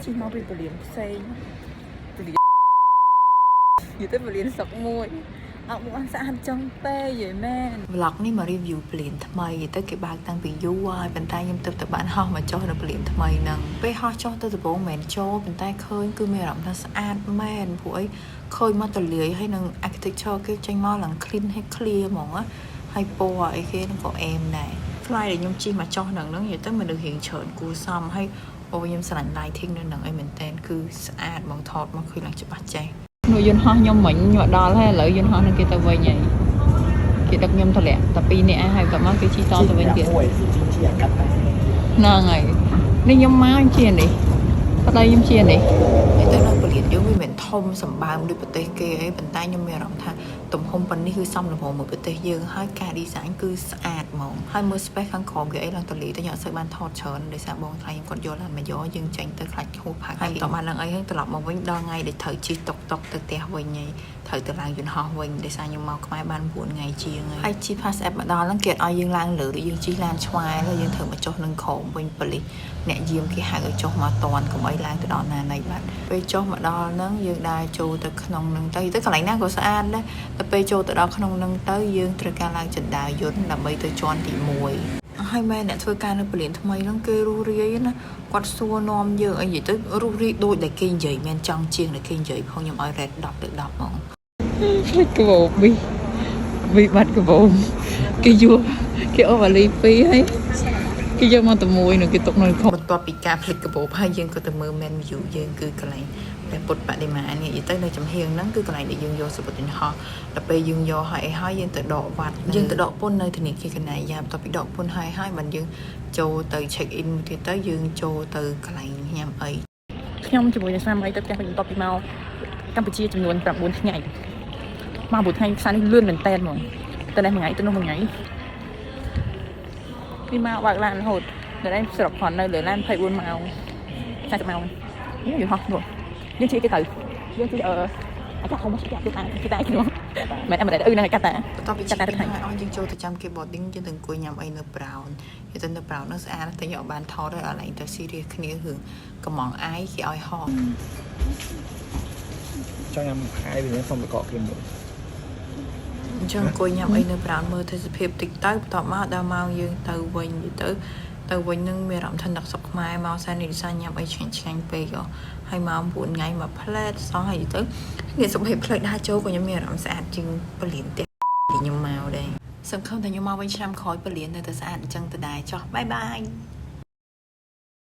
chi mau bị liền xây gì tới liền sọc môi muốn ăn xã trong tê vậy men vlog នេះមក review ពលានថ្មីទៅគេបើកតាំងពីយូរហើយប៉ុន្តែខ្ញុំទៅបានហោះមកចុះនៅពលានថ្មីហ្នឹងពេលហោះចុះទៅដំបូងមិនចូលប៉ុន្តែឃើញគឺមានអារម្មណ៍ថាស្អាតមែនព្រោះអីឃើញមកទលាយហើយនឹង architecture គេចេញមកឡើង clean ហើយ clear ហ្មងហើយពណ៌អីគេនឹងក៏អែមដែរ fly ដែលខ្ញុំជិះមកចុះហ្នឹងនិយាយទៅមិនđượcរៀងច្រើនគួរសមហើយអូខ្ញុំស្រឡាញ់ lighting នៅហ្នឹងអីមែនតើគឺស្អាតហ្មងថតមកឃើញឡើងច្បាស់ចេះនោះយន្តហោះខ្ញុំមិញមកដល់ហើយឥឡូវយន្តហោះនឹងគេទៅវិញហើយគេដឹកខ្ញុំទៅលាក់តែ2នាក់ហើយគាត់មកគេជិះតទៅវិញទៀតហ្នឹងហើយនេះខ្ញុំមកខ្ញុំជិះនេះប្តីខ្ញុំជិះនេះទៅនៅពលានយើងវាមិនធំសម្បើមដូចប្រទេសគេអីប៉ុន្តែខ្ញុំមានអារម្មណ៍ថាទំហំប៉ុណ្នេះគឺសមល្មមមួយប្រទេសយើងហើយការ design គឺស្អាតហ្មងហើយមើល space ខាងក្រោមគេអីឡើងទលាយតែខ្ញុំអត់សូវបានថតច្រើនដោយសារបងថ្លៃខ្ញុំគាត់យកឡានមកយកយើងចេញទៅខ្លាច់ហួសផាក់ហើយតបាននឹងអីហ្នឹងត្រឡប់មកវិញដល់ថ្ងៃដែលត្រូវជិះតុកតុកទៅផ្ទះវិញហើយត្រូវទៅឡើងយន្តហោះវិញដោយសារខ្ញុំមកខ្មែរបាន9ថ្ងៃជាងហើយជិះ pass app មកដល់ហ្នឹងគេអត់ឲ្យយើងឡើងលើដូចយើងជិះឡានឆ្វែហើយយើងត្រូវមកចុះនឹងក្រោមវិញប៉ូលីសអ្នកយាមគេហៅឲ្យចុះមកតន់កុំឲ្យឡើងទៅដល់ណាណីបាត់ពេលចុះមកដល់ហ្នឹងយើងដើរចូលទៅក្នុងហ្នឹងទៅកន្លែងណាក៏ស្អាតដែរតែពេលចូលទៅដល់ក្នុងហ្នឹងទៅយើងត្រូវការឡើងចណ្ដើរយន្តដើម្បីទៅជាន់ទី1ហើយមែនអ្នកធ្វើការនៅពលានថ្មីហ្នឹងគេរុះរាយណាគាត់សួរនាំយើងអីនិយាយទៅរុះរាយដូចដែលគេនិយាយមែនចង់ជាងដែលគេនិយាយផងខ្ញុំឲ្យ rate 10 ទៅ 10ហ្មងក្បោបវីបាត់ក្បោបគេយកគេអូវ៉ាលី2ហើយគេយកមកតែមួយនឹងគេទុកនៅខបន្ទាប់ពីការផ្លិចកាបូបហើយយើងក៏ទៅមើល main view យើងគឺកន្លែងព្រះពុទ្ធបដិមានេះនិយាយទៅនៅចំហៀងហ្នឹងគឺកន្លែងដែលយើងយកសុបត្តិហោះដល់ពេលយើងយកហើយយើងទៅដកវត្តយើងទៅដកពន្ធនៅធនាគារកណ្ដាលយ៉ាបន្ទាប់ពីដកពន្ធហើយបានយើងចូលទៅ check in មួយទៀតទៅយើងចូលទៅកន្លែងញ៉ាំអីខ្ញុំជាមួយនឹងស្វាមីទៅផ្ទះបន្ទាប់ពីមកកម្ពុជាចំនួន9ថ្ងៃមក9ថ្ងៃផ្សារនេះលឿនមែនតើហ្មងទៅនេះមួយថ្ងៃទៅនោះមួយថ្ងៃពីមកបើកឡានរហូតដល់ឯងស្រុកគាត់នៅលើឡាន24ម៉ោង40ម៉ោងនេះយន្តហោះនោះយើងជិះគេទៅយើងជិះអាចារ្យធំគេតែខ្ញុំមិនអីមិនដែរនឹងកាត់តាបន្ទាប់ពីចាត់តែទៅឲ្យយើងចូលទៅចាំគេ boarding យើងទៅអង្គុយញ៉ាំអីនៅ brown យើងទៅនៅ brown នោះស្អាតតែខ្ញុំអត់បានថតទេអាឡែងទៅ serious គ្នារឿងកំងអាយគេឲ្យហោះចង់ញ៉ាំអាយវិញសុំទៅកក់គេមួយអញ្ចឹងអង្គុយញ៉ាំអីនៅ brown មើលទេសភាពតិចទៅបន្ទាប់មកដល់ម៉ោងយើងទៅវិញទៅវិញនឹងមានអារម្មណ៍ថានឹកស្រុកខ្មែរមកសែននេះសាញ៉ាំអីឆ្ងាញ់ពេកហើយមក9ថ្ងៃមកផ្លែតសោះហើយទៅងាកសុខភាពផ្លូវដើរចូលក៏ខ្ញុំមានអារម្មណ៍ស្អាតជាងពលានផ្ទះខ្ញុំមកដែរសង្ឃឹមថាខ្ញុំមកវិញឆ្នាំក្រោយពលាននៅតែស្អាតអញ្ចឹងទៅដែរចុះបាយបាយ